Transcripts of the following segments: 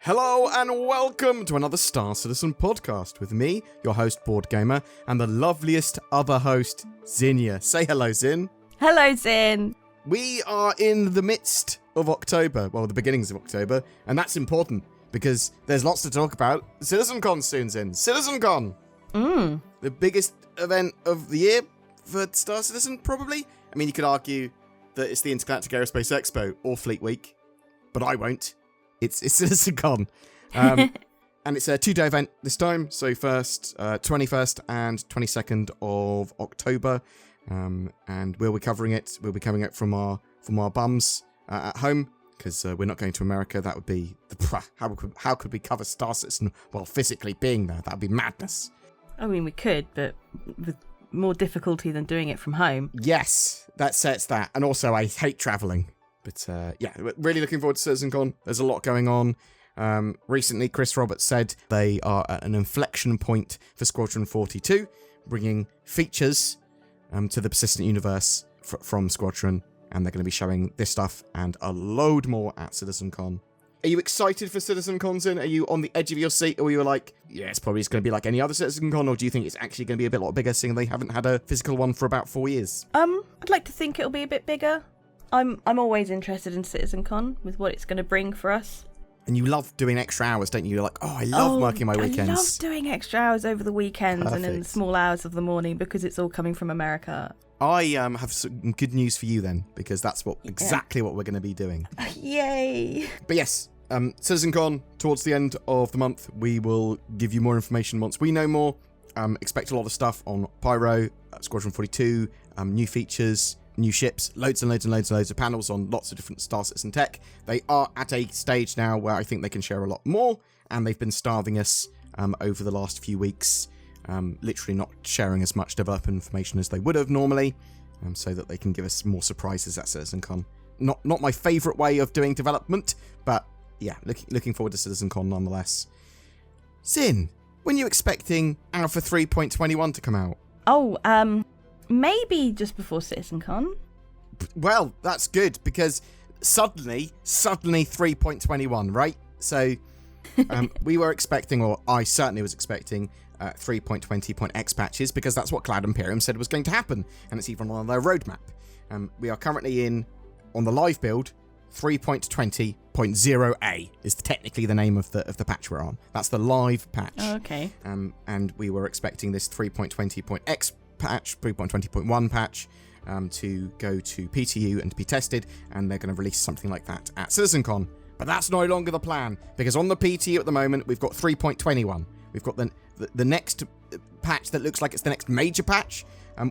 Hello and welcome to another Star Citizen podcast with me, your host BoredGamer, and the loveliest other host, Zinnia. Say hello, Zin. Hello, Zin. We are in the midst of October, well, the beginnings of October, and that's important because there's lots to talk about. CitizenCon soon, Zin. CitizenCon! The biggest event of the year for Star Citizen, probably. I mean, you could argue that it's the Intergalactic Aerospace Expo or Fleet Week, but I won't. It's CitizenCon. And it's a 2-day event this time. So 21st and 22nd of October. And we'll be covering it. We'll be covering it from our bums at home because we're not going to America. That would be how could we cover Star Citizen while physically being there? That would be madness. I mean, we could, but with more difficulty than doing it from home. Yes, that sets that. And also, I hate traveling. But yeah, we're really looking forward to CitizenCon. There's a lot going on. Recently, Chris Roberts said they are at an inflection point for Squadron 42, bringing features to the persistent universe from Squadron, and they're going to be showing this stuff and a load more at CitizenCon. Are you excited for CitizenCon, Zin? Are you on the edge of your seat, or are you like, yeah, it's probably just going to be like any other CitizenCon, or do you think it's actually going to be a lot bigger, seeing they haven't had a physical one for about 4 years? I'd like to think it'll be a bit bigger. I'm always interested in CitizenCon with what it's going to bring for us. And you love doing extra hours, don't you? You're like, I love working my weekends. I love doing extra hours over the weekends Perfect. and in the small hours of the morning because it's all coming from America. I have some good news for you then, because that's exactly what we're going to be doing. Yay! But yes, CitizenCon, towards the end of the month, we will give you more information once we know more. Expect a lot of stuff on Pyro, Squadron 42, new features, new ships, loads and loads of panels on lots of different Star Citizen tech. They are at a stage now where I think they can share a lot more, and they've been starving us over the last few weeks, literally not sharing as much developer information as they would have normally, so that they can give us more surprises at CitizenCon. Not my favourite way of doing development, but yeah, looking forward to CitizenCon nonetheless. Zin, when are you expecting Alpha 3.21 to come out? Maybe just before CitizenCon. Well, that's good, because suddenly 3.21, right? So we were expecting, or I certainly was expecting, 3.20.x patches, because that's what Cloud Imperium said was going to happen, and it's even on their roadmap. We are currently on the live build, 3.20.0a is technically the name of the patch we're on. That's the live patch. Oh, okay. And we were expecting this 3.20.x patch, 3.20.1 patch, to go to PTU and to be tested, and they're going to release something like that at CitizenCon. But that's no longer the plan, because on the PTU at the moment, we've got 3.21. We've got the next patch that looks like it's the next major patch,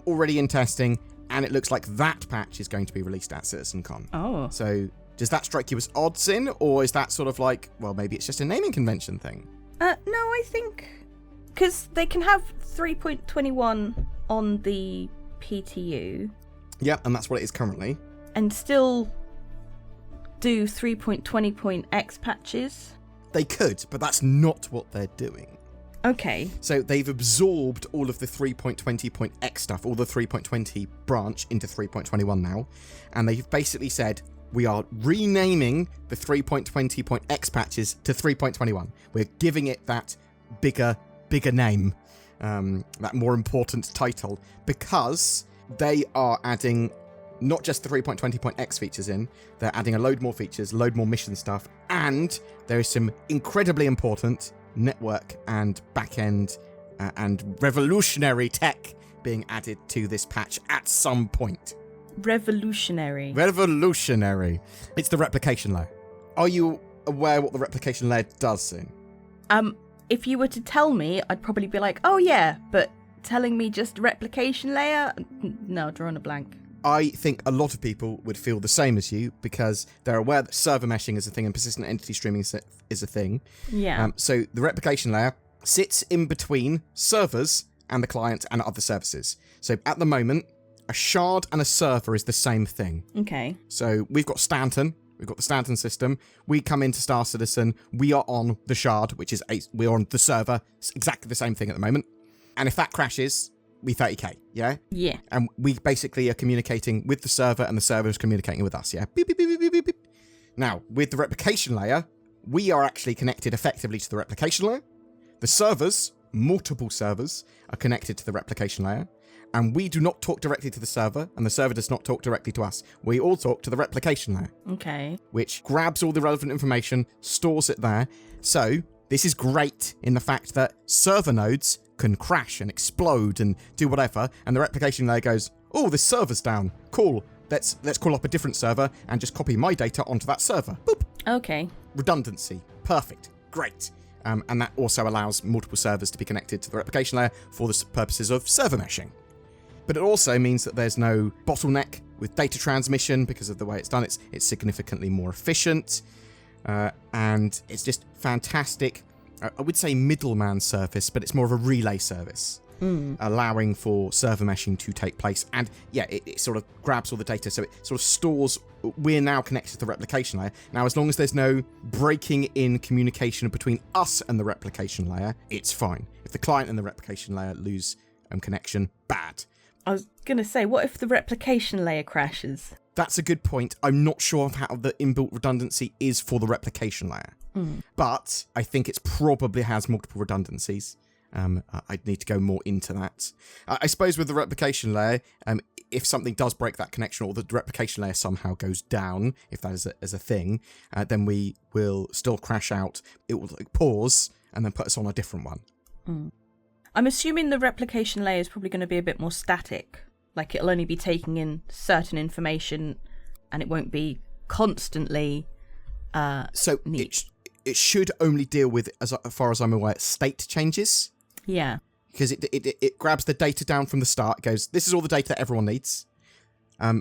already in testing, and it looks like that patch is going to be released at CitizenCon. Oh. So does that strike you as odds in, or is that sort of like, well, maybe it's just a naming convention thing? No, I think because they can have 3.21 on the PTU. Yeah, and that's what it is currently. And still do 3.20.x patches. They could, but that's not what they're doing. Okay. So they've absorbed all of the 3.20.x stuff, all the 3.20 branch into 3.21 now, and they've basically said, we are renaming the 3.20.x patches to 3.21. We're giving it that bigger name, that more important title, because they are adding not just the 3.20.x features in, they're adding a load more features, load more mission stuff, and there is some incredibly important network and back-end and revolutionary tech being added to this patch at some point. Revolutionary. It's the replication layer. Are you aware what the replication layer does, Soon? If you were to tell me, I'd probably be like, oh yeah, but telling me just replication layer? No, drawing a blank. I think a lot of people would feel the same as you, because they're aware that server meshing is a thing and persistent entity streaming is a thing. Yeah. So the replication layer sits in between servers and the client and other services. So at the moment, a shard and a server is the same thing. Okay. So we've got Stanton. We've got the Stanton system. We come into Star Citizen. We are on the shard, which is we're on the server. It's exactly the same thing at the moment. And if that crashes, we 30k, yeah? Yeah. And we basically are communicating with the server, and the server is communicating with us, yeah? Beep, beep, beep, beep, beep, beep. Now, with the replication layer, we are actually connected effectively to the replication layer. The servers, multiple servers, are connected to the replication layer. And we do not talk directly to the server, and the server does not talk directly to us. We all talk to the replication layer. Okay. Which grabs all the relevant information, stores it there. So this is great in the fact that server nodes can crash and explode and do whatever, and the replication layer goes, oh, this server's down. Cool. Let's call up a different server and just copy my data onto that server. Boop. Okay. Redundancy. Perfect. Great. And that also allows multiple servers to be connected to the replication layer for the purposes of server meshing. But it also means that there's no bottleneck with data transmission because of the way it's done. It's significantly more efficient. And it's just fantastic. I would say middleman service, but it's more of a relay service. Allowing for server meshing to take place. And yeah, it sort of grabs all the data. So it sort of stores, we're now connected to the replication layer. Now, as long as there's no breaking in communication between us and the replication layer, it's fine. If the client and the replication layer lose connection, bad. I was going to say, what if the replication layer crashes? That's a good point. I'm not sure of how the inbuilt redundancy is for the replication layer. But I think it probably has multiple redundancies. I'd need to go more into that. I suppose with the replication layer, if something does break that connection or the replication layer somehow goes down, if that is a thing, then we will still crash out. It will pause and then put us on a different one. I'm assuming the replication layer is probably going to be a bit more static. Like it'll only be taking in certain information and it won't be constantly So it should only deal with, as far as I'm aware, state changes. Yeah. Because it grabs the data down from the start, goes, this is all the data that everyone needs.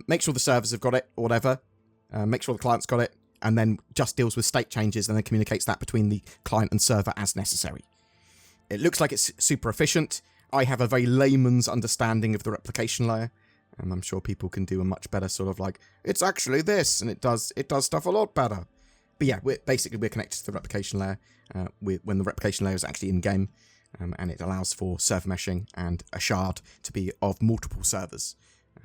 Make sure the servers have got it, or whatever. Make sure the client's got it, and then just deals with state changes and then communicates that between the client and server as necessary. It looks like it's super efficient. I have a very layman's understanding of the replication layer. And I'm sure people can do a much better sort of like, it's actually this, and it does stuff a lot better. But yeah, we're connected to the replication layer when the replication layer is actually in-game. And it allows for server meshing and a shard to be of multiple servers,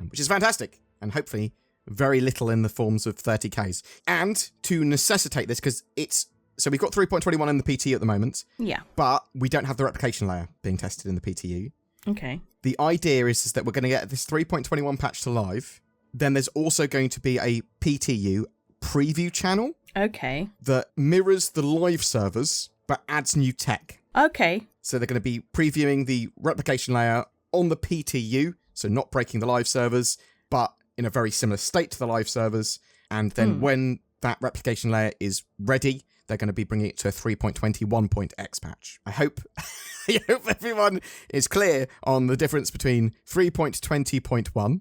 which is fantastic. And hopefully very little in the forms of 30Ks. And to necessitate this, because so we've got 3.21 in the PTU at the moment. Yeah. But we don't have the replication layer being tested in the PTU. Okay. The idea is that we're going to get this 3.21 patch to live. Then there's also going to be a PTU preview channel. Okay. That mirrors the live servers, but adds new tech. Okay. So they're going to be previewing the replication layer on the PTU, so not breaking the live servers, but in a very similar state to the live servers. And then when that replication layer is ready, they're going to be bringing it to a 3.21.x patch. I hope everyone is clear on the difference between 3.20.1,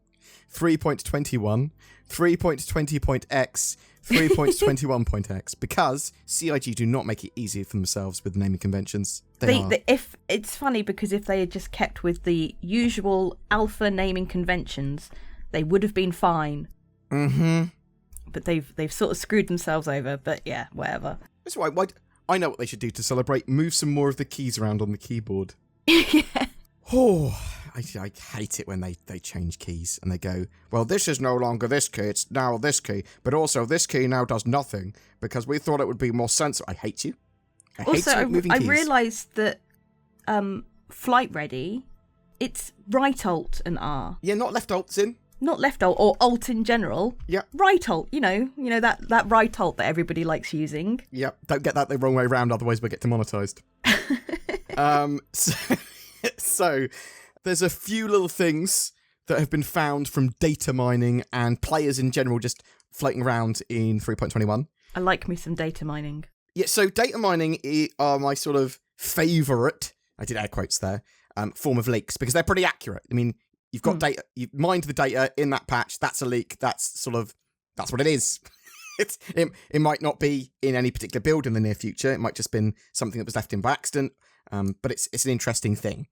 3.21, 3.20.x, 3.21.x, because CIG do not make it easy for themselves with naming conventions. If it's funny because if they had just kept with the usual alpha naming conventions, they would have been fine. Mm-hmm. But they've sort of screwed themselves over. But yeah, whatever. That's why I know what they should do to celebrate. Move some more of the keys around on the keyboard. Yeah. Oh, I hate it when they change keys and they go, well, this is no longer this key, it's now this key, but also this key now does nothing because we thought it would be more sensible. I hate you. I realised that Flight Ready, it's right alt and R. Yeah, not left alt's in. Not left alt or alt in general. Yeah. Right alt, you know that right alt that everybody likes using. Yeah, don't get that the wrong way around, otherwise we'll get demonetised. So there's a few little things that have been found from data mining and players in general just floating around in 3.21. I like me some data mining. Yeah, so data mining are my sort of favourite, I did air quotes there, form of leaks, because they're pretty accurate. I mean, you've got data, you've mined the data in that patch, that's a leak, that's what it is. It might not be in any particular build in the near future, it might just been something that was left in by accident, but it's an interesting thing.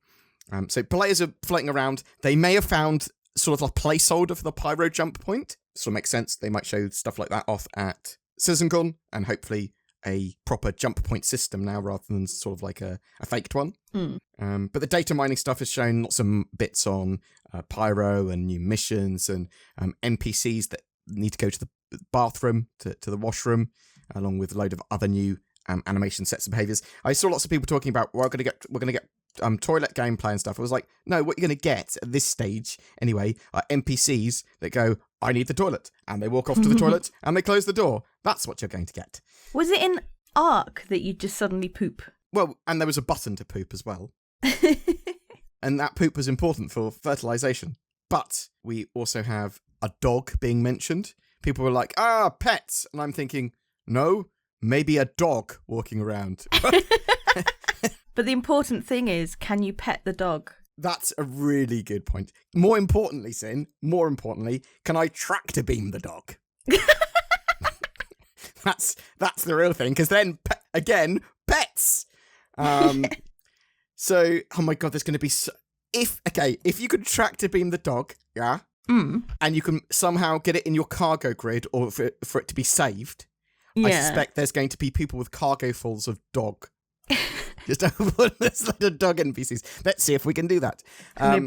So players are floating around, they may have found sort of a placeholder for the pyro jump point, so it makes sense, they might show stuff like that off at CitizenCon, and hopefully a proper jump point system now rather than sort of like a faked one. But the data mining stuff has shown lots of bits on pyro and new missions and NPCs that need to go to the bathroom, to the washroom, along with a load of other new animation sets and behaviors. I saw lots of people talking about we're gonna get toilet gameplay and stuff. I was like, no, what you're gonna get at this stage anyway are NPCs that go, I need the toilet, and they walk off to the toilet and they close the door. That's what you're going to get. Was it in Ark that you just suddenly poop? Well, and there was a button to poop as well. And that poop was important for fertilization. But we also have a dog being mentioned. People were like, pets. And I'm thinking, no, maybe a dog walking around. But the important thing is, can you pet the dog? That's a really good point. More importantly, can I tractor beam the dog? That's the real thing, because then, again, pets. So, oh my God, there's going to be... If you could tractor beam the dog, yeah, and you can somehow get it in your cargo grid or for it to be saved, I suspect there's going to be people with cargo fulls of dog. Just there's like a dog NPCs. Let's see if we can do that.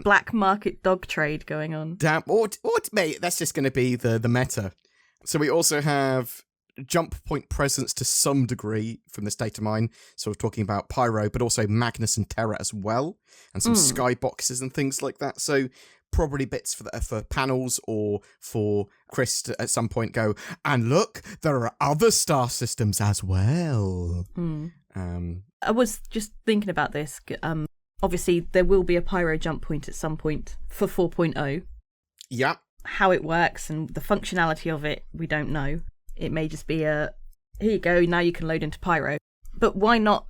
Black market dog trade going on. Damn, or mate, that's just going to be the meta. So we also have jump point presence to some degree from this data mine, sort of talking about Pyro, but also Magnus and Terra as well, and some skyboxes and things like that. So probably bits for panels or for Chris to at some point go, and look, there are other star systems as well. I was just thinking about this. Obviously, there will be a Pyro jump point at some point for 4.0. Yeah. How it works and the functionality of it, we don't know. It may just be here you go, now you can load into Pyro. But why not,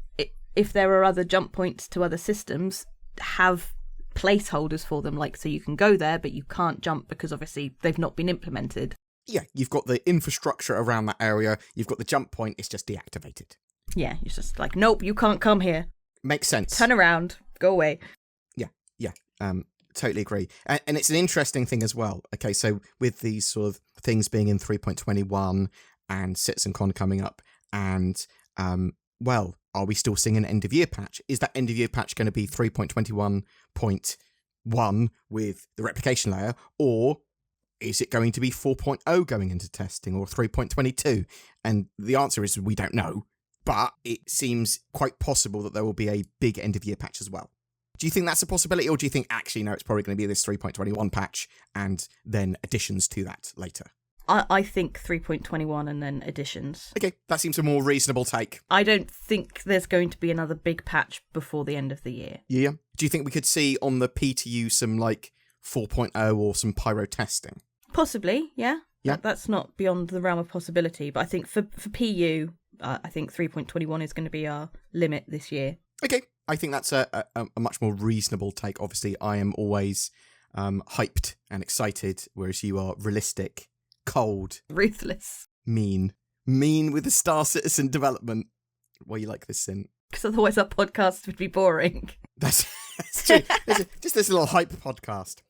if there are other jump points to other systems, have placeholders for them, like so you can go there, but you can't jump because obviously they've not been implemented. Yeah, you've got the infrastructure around that area, you've got the jump point, it's just deactivated. Yeah, it's just like, nope, you can't come here. Makes sense. Turn around, go away. Yeah, totally agree. And it's an interesting thing as well. Okay, so with these sort of things being in 3.21 and CitizenCon coming up, and, are we still seeing an end-of-year patch? Is that end-of-year patch going to be 3.21.1 with the replication layer, or is it going to be 4.0 going into testing, or 3.22? And the answer is we don't know, but it seems quite possible that there will be a big end-of-year patch as well. Do you think that's a possibility, or do you think, actually, no, it's probably going to be this 3.21 patch and then additions to that later? I think 3.21 and then additions. Okay, that seems a more reasonable take. I don't think there's going to be another big patch before the end of the year. Yeah. Do you think we could see on the PTU some, 4.0 or some Pyro testing? Possibly, yeah. Yeah. That's not beyond the realm of possibility. But I think for PU, I think 3.21 is going to be our limit this year. Okay. I think that's a much more reasonable take. Obviously, I am always hyped and excited, whereas you are realistic, cold, ruthless, mean with the Star Citizen development. Why you like this, Sin? Because otherwise our podcast would be boring. That's true. Just this little hype podcast.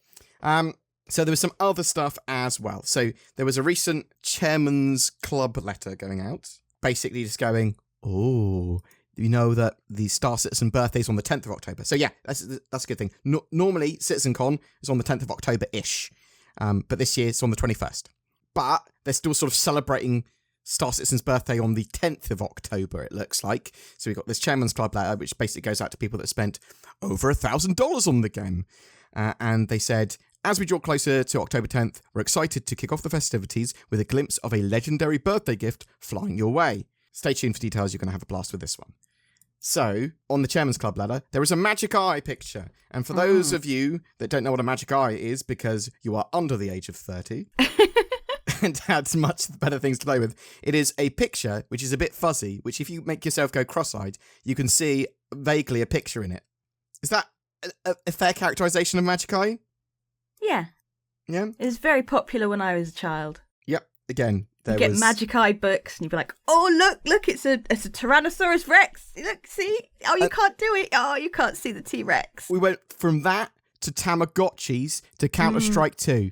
So there was some other stuff as well. So there was a recent Chairman's Club letter going out, basically just going, you know that the Star Citizen birthday is on the 10th of October. So yeah, that's a good thing. Normally, CitizenCon is on the 10th of October-ish, but this year it's on the 21st. But they're still sort of celebrating Star Citizen's birthday on the 10th of October, it looks like. So we've got this Chairman's Club letter, which basically goes out to people that spent over $1,000 on the game. And they said, as we draw closer to October 10th, we're excited to kick off the festivities with a glimpse of a legendary birthday gift flying your way. Stay tuned for details, you're going to have a blast with this one. So, on the Chairman's Club letter, there is a magic eye picture. And for those of you that don't know what a magic eye is because you are under the age of 30 and had much better things to play with, it is a picture which is a bit fuzzy, which if you make yourself go cross-eyed, you can see vaguely a picture in it. Is that a fair characterization of magic eye? Yeah. Yeah? It was very popular when I was a child. Yep. Again, you get magic eye books and you'd be like, oh, look, it's a Tyrannosaurus Rex. Look, see? Oh, you can't do it. Oh, you can't see the T-Rex. We went from that to Tamagotchis to Counter-Strike 2.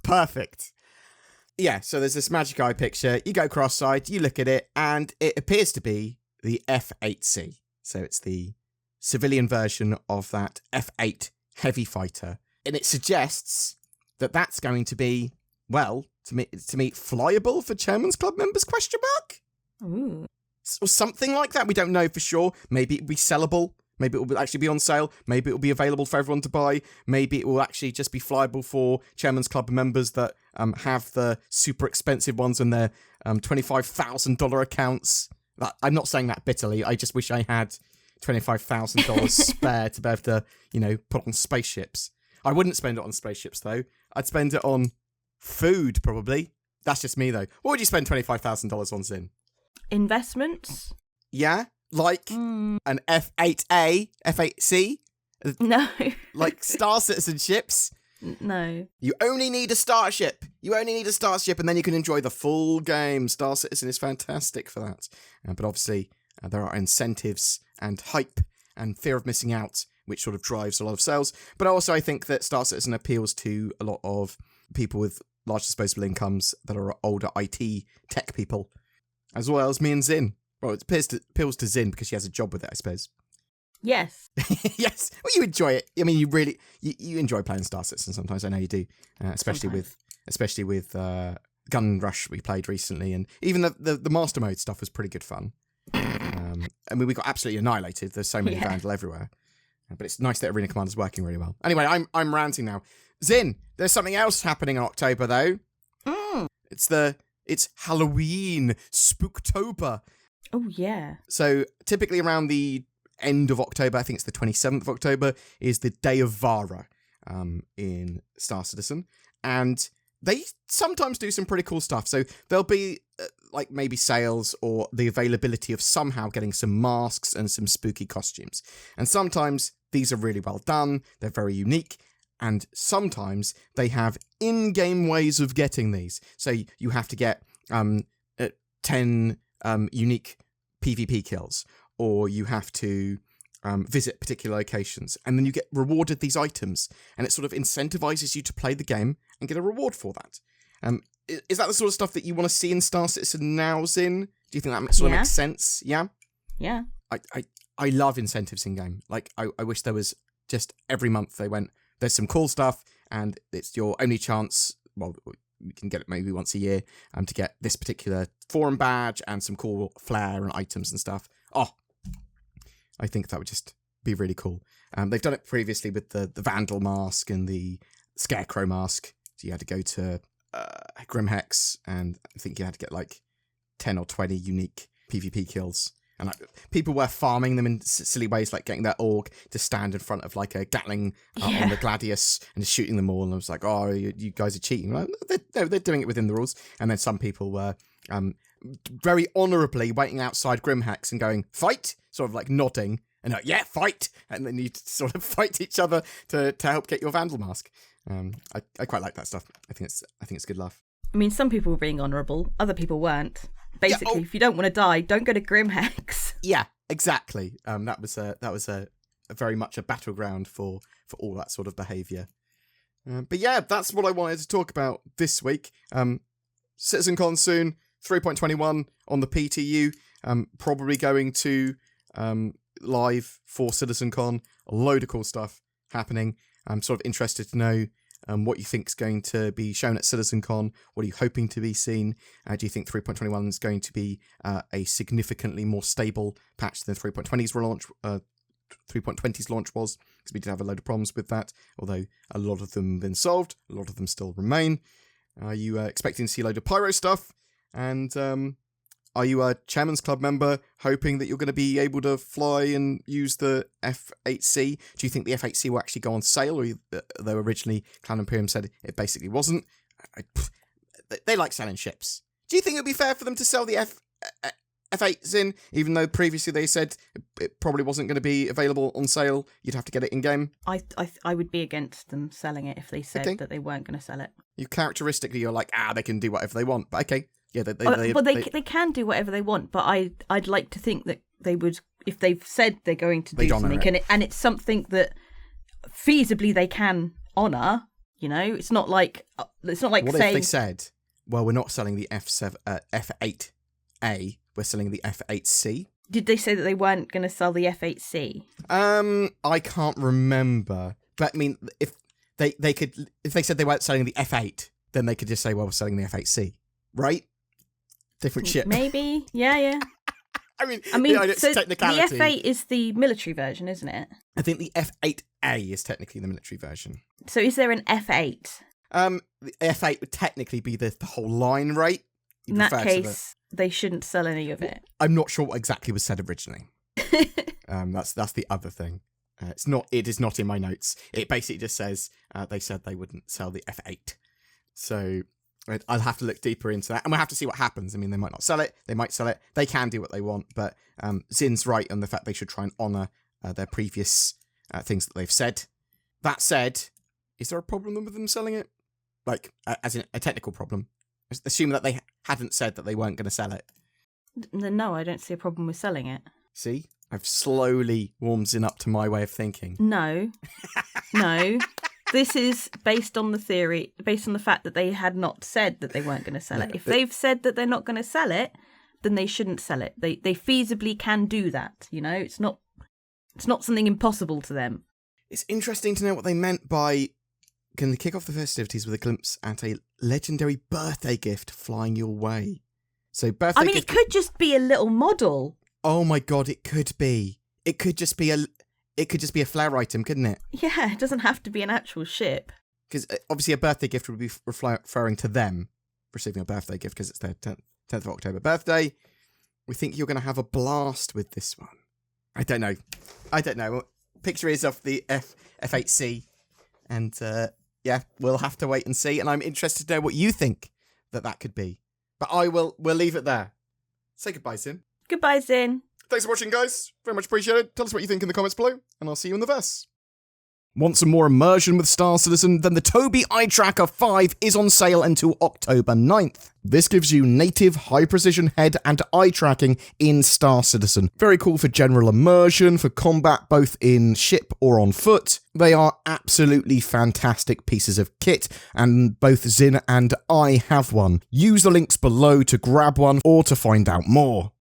Perfect. Yeah, so there's this magic eye picture. You go cross-eyed, you look at it, and it appears to be the F-8C. So it's the civilian version of that F-8 heavy fighter. And it suggests that that's going to be, well, to me, flyable for Chairman's Club members, ? Ooh. or something like that. We don't know for sure. Maybe it'll be sellable. Maybe it will actually be on sale. Maybe it will be available for everyone to buy. Maybe it will actually just be flyable for Chairman's Club members that have the super expensive ones in their $25,000 accounts. I'm not saying that bitterly. I just wish I had $25,000 spare to be able to, put on spaceships. I wouldn't spend it on spaceships, though. I'd spend it on food, probably. That's just me, though. What would you spend $25,000 on, Zin? Investments? Yeah? Like an F8A, F8C? No. Like Star Citizen ships? No. You only need a starship. And then you can enjoy the full game. Star Citizen is fantastic for that. But obviously, there are incentives and hype and fear of missing out, which sort of drives a lot of sales. But also, I think that Star Citizen appeals to a lot of people with large disposable incomes that are older IT tech people, as well as me and Zin. Well, it appeals to Zin because she has a job with it, I suppose. Yes. Yes. Well, you enjoy it. I mean, you really you enjoy playing Star Citizen sometimes. I know you do, especially with Gun Rush we played recently, and even the Master Mode stuff was pretty good fun. I mean, we got absolutely annihilated. There's so many Vandal everywhere, but it's nice that Arena Command is working really well. Anyway, I'm ranting now. Zin, there's something else happening in October though. It's Halloween, Spooktober. Oh, yeah. So typically around the end of October, I think it's the 27th of October, is the Day of Vara in Star Citizen. And they sometimes do some pretty cool stuff. So there'll be like maybe sales or the availability of somehow getting some masks and some spooky costumes. And sometimes these are really well done. They're very unique. And sometimes they have in-game ways of getting these. So you have to get 10 unique PvP kills, or you have to visit particular locations, and then you get rewarded these items, and it sort of incentivizes you to play the game and get a reward for that. Is that the sort of stuff that you want to see in Star Citizen now, Zin? Do you think that sort of makes sense? Yeah? Yeah. I love incentives in game. Like, I wish there was just every month they went, there's some cool stuff, and it's your only chance, well, you can get it maybe once a year, to get this particular forum badge and some cool flair and items and stuff. Oh, I think that would just be really cool. They've done it previously with the Vandal mask and the Scarecrow mask. So you had to go to Grimhex, and I think you had to get like 10 or 20 unique PvP kills. And people were farming them in silly ways, like getting their org to stand in front of like a Gatling on the Gladius and just shooting them all. And I was like, oh, you guys are cheating. Like, they're doing it within the rules. And then some people were very honourably waiting outside Grimhex and going, fight, sort of like nodding. And like, yeah, fight. And then you sort of fight each other to help get your Vandal mask. I quite like that stuff. I think it's good laugh. I mean, some people were being honourable, other people weren't. Basically, if you don't want to die, don't go to Grimhex. Yeah, exactly. That was a very much a battleground for all that sort of behaviour. But yeah, that's what I wanted to talk about this week. CitizenCon soon, 3.21 on the PTU. Probably going to live for CitizenCon. A load of cool stuff happening. I'm sort of interested to know what you think is going to be shown at CitizenCon. What are you hoping to be seen? Do you think 3.21 is going to be a significantly more stable patch than 3.20's launch was? Because we did have a load of problems with that, although a lot of them have been solved. A lot of them still remain. Are you expecting to see a load of pyro stuff? And are you a Chairman's Club member hoping that you're going to be able to fly and use the F8C? Do you think the F8C will actually go on sale? Or though originally Cloud Imperium said it basically wasn't. They like selling ships. Do you think it would be fair for them to sell the F8s in, even though previously they said it probably wasn't going to be available on sale? You'd have to get it in-game? I would be against them selling it if they said that they weren't going to sell it. You're like, they can do whatever they want. But okay. Yeah, they can do whatever they want, but I'd like to think that they would, if they've said they're going to do something, and it's something that feasibly they can honour. You know, it's not like what saying. What if they said, "Well, we're not selling the F8A, we're selling the F8C"? Did they say that they weren't going to sell the F8C? I can't remember, but I mean, if they said they weren't selling the F8, then they could just say, "Well, we're selling the F8C," right? Different ship. Maybe. Yeah. I mean, it's so technicality. the F8 is the military version, isn't it? I think the F8A is technically the military version. So is there an F8? The F8 would technically be the whole line rate. In that case, they shouldn't sell any of it. I'm not sure what exactly was said originally. That's the other thing. It is not in my notes. It basically just says they said they wouldn't sell the F8. So I'll have to look deeper into that, and we'll have to see what happens. I mean, they might not sell it. They might sell it. They can do what they want, but Zin's right on the fact they should try and honour their previous things that they've said. That said, is there a problem with them selling it? Like, as in a technical problem? Assuming that they hadn't said that they weren't going to sell it. No, I don't see a problem with selling it. See? I've slowly warmed Zin up to my way of thinking. No. This is based on the fact that they had not said that they weren't going to sell it. If they've said that they're not going to sell it, then they shouldn't sell it. They feasibly can do that, you know? It's not something impossible to them. It's interesting to know what they meant by, can they kick off the festivities with a glimpse at a legendary birthday gift flying your way? So birthday gift... it could just be a little model. Oh my god, it could be. It could just be a flare item, couldn't it? Yeah, it doesn't have to be an actual ship. Because obviously a birthday gift would be referring to them receiving a birthday gift because it's their 10th of October birthday. We think you're going to have a blast with this one. I don't know. Picture is of the F8C. And we'll have to wait and see. And I'm interested to know what you think that could be. But we'll leave it there. Say goodbye, Zin. Goodbye, Zin. Thanks for watching, guys. Very much appreciated. Tell us what you think in the comments below, and I'll see you in the verse. Want some more immersion with Star Citizen? Then the Tobii Eye Tracker 5 is on sale until October 9th. This gives you native high-precision head and eye tracking in Star Citizen. Very cool for general immersion, for combat both in ship or on foot. They are absolutely fantastic pieces of kit, and both Zin and I have one. Use the links below to grab one or to find out more.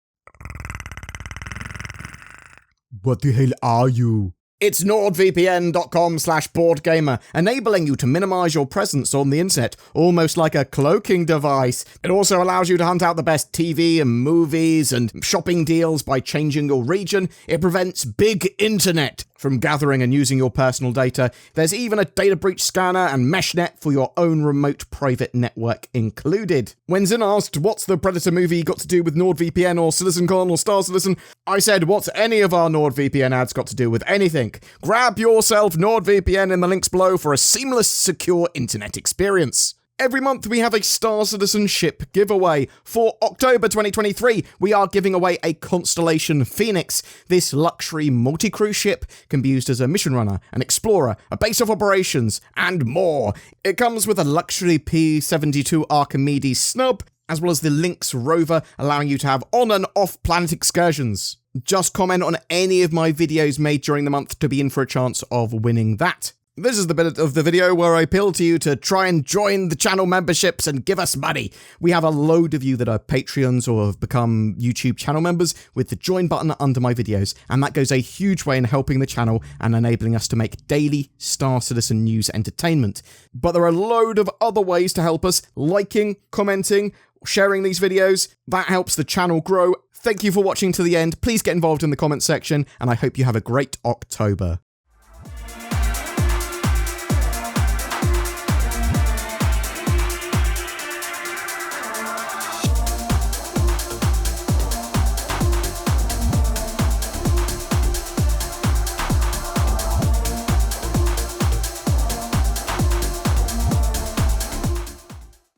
What the hell are you? It's nordvpn.com/BoredGamer, enabling you to minimize your presence on the internet, almost like a cloaking device. It also allows you to hunt out the best TV and movies and shopping deals by changing your region. It prevents big internet from gathering and using your personal data. There's even a data breach scanner and meshnet for your own remote private network included. When Zin asked, what's the Predator movie got to do with NordVPN or CitizenCon or Star Citizen, I said, what's any of our NordVPN ads got to do with anything? Grab yourself NordVPN in the links below for a seamless, secure internet experience. Every month we have a Star Citizen ship giveaway. For October 2023, we are giving away a Constellation Phoenix. This luxury multi-crew ship can be used as a mission runner, an explorer, a base of operations, and more. It comes with a luxury P-72 Archimedes snub, as well as the Lynx rover, allowing you to have on and off planet excursions. Just comment on any of my videos made during the month to be in for a chance of winning that. This is the bit of the video where I appeal to you to try and join the channel memberships and give us money. We have a load of you that are Patreons or have become YouTube channel members with the join button under my videos, and that goes a huge way in helping the channel and enabling us to make daily Star Citizen news entertainment. But there are a load of other ways to help us, liking, commenting, sharing these videos. That helps the channel grow. Thank you for watching to the end. Please get involved in the comments section, and I hope you have a great October.